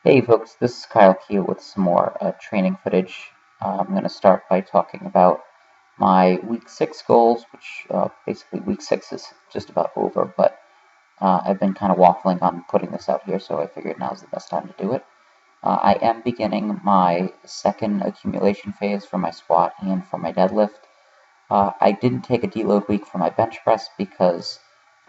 Hey folks, this is Kyle here with some more training footage. I'm going to start by talking about my week 6 goals, which basically week 6 is just about over, but I've been kind of waffling on putting this out here, so I figured now's the best time to do it. I am beginning my second accumulation phase for my squat and for my deadlift. I didn't take a deload week for my bench press because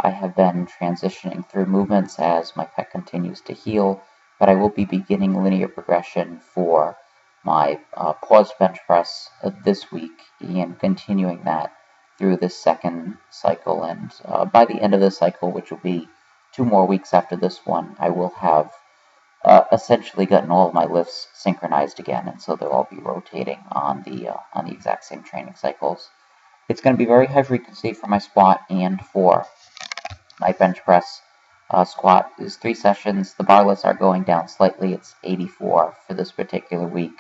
I have been transitioning through movements as my pec continues to heal, but I will be beginning linear progression for my paused bench press this week and continuing that through this second cycle. And by the end of this cycle, which will be 2 more weeks after this one, I will have essentially gotten all of my lifts synchronized again, and so they'll all be rotating on the exact same training cycles. It's going to be very high frequency for my squat and for my bench press. Squat is 3 sessions. The bar lifts are going down slightly. It's 84 for this particular week.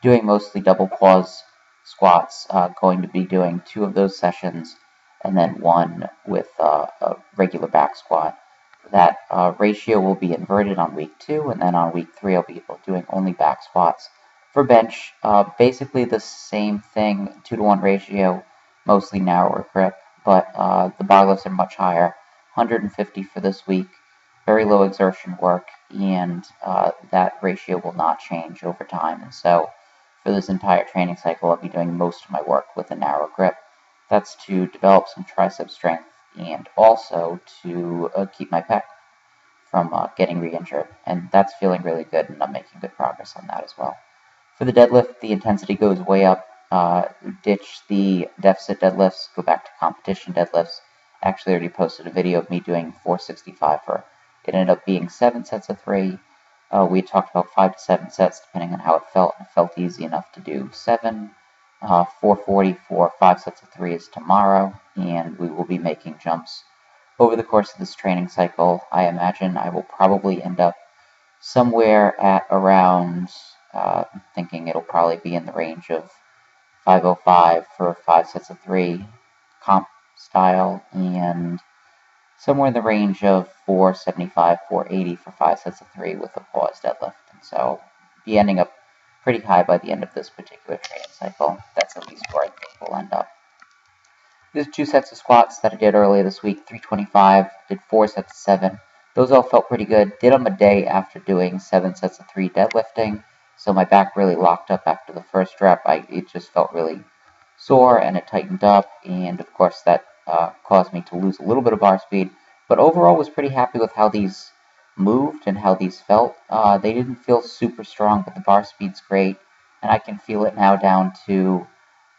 Doing mostly double pause squats. Going to be doing 2 of those sessions and then 1 with a regular back squat. That ratio will be inverted on week 2, and then on week 3 I'll be doing only back squats. For bench, basically the same thing, 2-to-1 ratio, mostly narrower grip, but the bar lifts are much higher. 150 for this week, very low exertion work, and that ratio will not change over time. And so for this entire training cycle, I'll be doing most of my work with a narrow grip. That's to develop some tricep strength and also to keep my pec from getting re-injured. And that's feeling really good, and I'm making good progress on that as well. For the deadlift, the intensity goes way up. Ditch the deficit deadlifts, go back to competition deadlifts. Actually, I already posted a video of me doing 465 for it. Ended up being 7 sets of 3. We talked about 5 to 7 sets depending on how it felt. It felt easy enough to do 7. 440 for 5 sets of 3 is tomorrow, and we will be making jumps over the course of this training cycle. I imagine I will probably end up somewhere at around, I'm thinking it'll probably be in the range of 505 for 5 sets of 3 comp style, and somewhere in the range of 475, 480 for 5 sets of 3 with a pause deadlift. And so be ending up pretty high by the end of this particular training cycle. That's at least where I think we'll end up. There's 2 sets of squats that I did earlier this week, 325, did 4 sets of 7. Those all felt pretty good. Did them a day after doing 7 sets of 3 deadlifting, so my back really locked up after the first rep. It just felt really sore and it tightened up, and of course that caused me to lose a little bit of bar speed, but overall was pretty happy with how these moved and how these felt. They didn't feel super strong, but the bar speed's great, and I can feel it now down to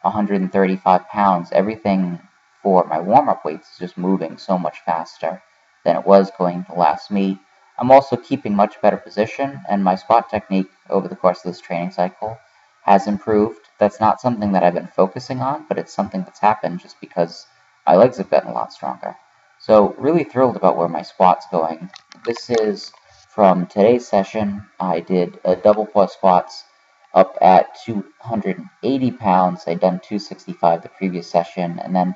135 pounds. Everything for my warm-up weights is just moving so much faster than it was going to last meet. I'm also keeping much better position, and my squat technique over the course of this training cycle has improved. That's not something that I've been focusing on, but it's something that's happened just because my legs have gotten a lot stronger. So really thrilled about where my squat's going. This is from today's session. I did a double pause squats up at 280 pounds. I'd done 265 the previous session and then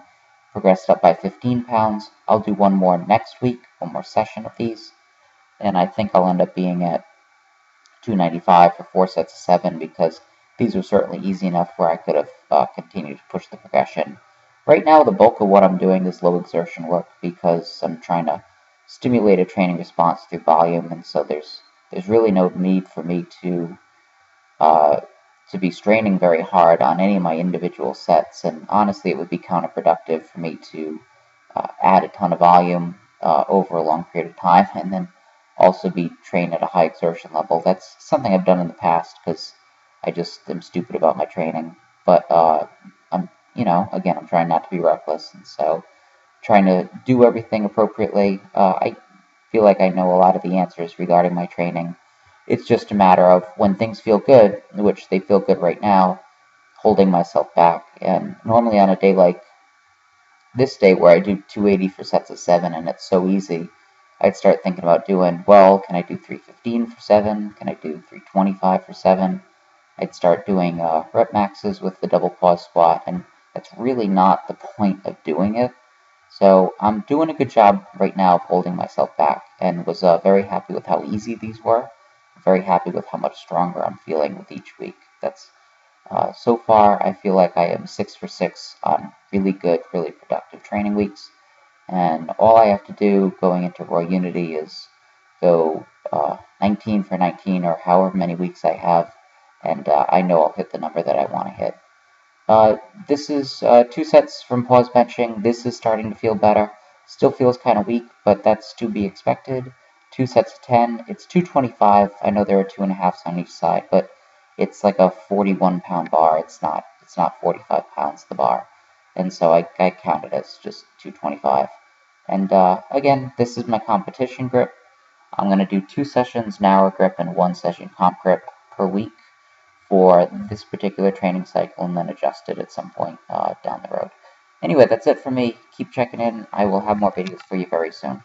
progressed up by 15 pounds. I'll do one more next week, one more session of these, and I think I'll end up being at 295 for 4 sets of 7 because these were certainly easy enough where I could have continued to push the progression. Right now, the bulk of what I'm doing is low exertion work because I'm trying to stimulate a training response through volume, and so there's really no need for me to be straining very hard on any of my individual sets, and honestly, it would be counterproductive for me to add a ton of volume over a long period of time and then also be trained at a high exertion level. That's something I've done in the past because I just am stupid about my training, but again, I'm trying not to be reckless, and so trying to do everything appropriately. I feel like I know a lot of the answers regarding my training. It's just a matter of when things feel good, which they feel good right now, holding myself back. And normally on a day like this day where I do 280 for sets of 7 and it's so easy, I'd start thinking about doing, well, can I do 315 for 7? Can I do 325 for 7? I'd start doing rep maxes with the double pause squat, and that's really not the point of doing it. So I'm doing a good job right now of holding myself back, and was very happy with how easy these were very happy with how much stronger I'm feeling with each week. That's so far, I feel like I am 6 for 6 on really good, really productive training weeks. And all I have to do going into Raw Unity is go 19 for 19 or however many weeks I have, and I know I'll hit the number that I want to hit. This is 2 sets from pause benching. This is starting to feel better. Still feels kind of weak, but that's to be expected. 2 sets of 10. It's 225. I know there are 2.5s on each side, but it's like a 41-pound bar. It's not 45 pounds, the bar. And so I count it as just 225. And again, this is my competition grip. I'm going to do 2 sessions narrow grip and 1 session comp grip per week for this particular training cycle, and then adjust it at some point down the road. Anyway, that's it for me. Keep checking in. I will have more videos for you very soon.